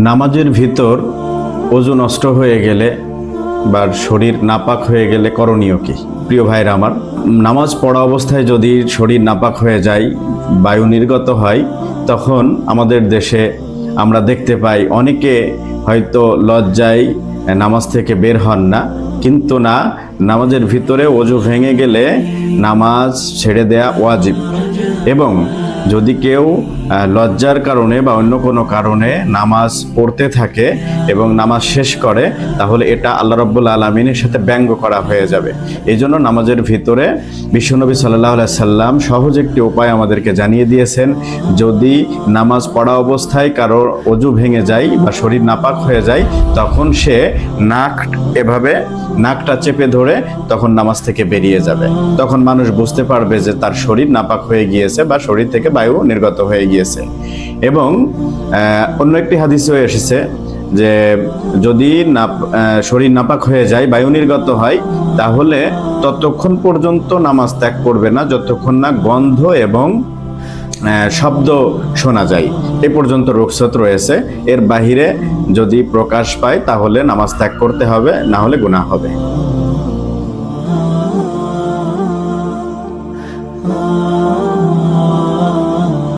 নামাজের ভিতর ওযু নষ্ট হয়ে গেলে বা শরীর নাপাক হয়ে গেলে করণীয় কি? প্রিয় ভাইরা আমার, নামাজ পড়া অবস্থায় যদি শরীর নাপাক হয়ে যায়, বায়ু নির্গত হয়, তখন আমাদের দেশে আমরা দেখতে পাই অনেকে হয়তো লজ্জায় নামাজ থেকে বের হন না, কিন্তু না, নামাজের ভিতরে ওযু ভেঙে গেলে নামাজ ছেড়ে দেয়া ওয়াজিব। এবং যদি কেউ লজ্জার কারণে বা অন্য কোনো কারণে নামাজ পড়তে থাকে এবং নামাজ শেষ করে, তাহলে এটা আল্লাহ রাব্বুল আলামিনের সাথে ব্যঙ্গ করা হয়ে যাবে। এই জন্য নামাজের ভিতরে বিশ্বনবী সাল্লাল্লাহু আলাইহি সাল্লাম সহজ একটি উপায় আমাদেরকে জানিয়ে দিয়েছেন। যদি নামাজ পড়া অবস্থায় কারোর ওযু ভেঙে যায় বা শরীর নাপাক হয়ে যায়, তখন সে এভাবে নাকটা চেপে ধরে তখন নামাজ থেকে বেরিয়ে যাবে। তখন মানুষ বুঝতে পারবে যে তার শরীর নাপাক হয়ে গিয়েছে বা শরীর থেকে বায়ু নির্গত হয়ে গিয়েছে। এবং অন্য একটি হাদিসেও এসেছে যে যদি শরীর নাপাক হয়ে যায়, বায়ু নির্গত হয়, তাহলে ততক্ষণ পর্যন্ত নামাজ ত্যাগ করবে না যতক্ষণ না গন্ধ এবং শব্দ শোনা যায়। এ পর্যন্ত রুখসত রয়েছে। এর বাহিরে যদি প্রকাশ পায় তাহলে নামাজ ত্যাগ করতে হবে, না হলে গুনাহ হবে।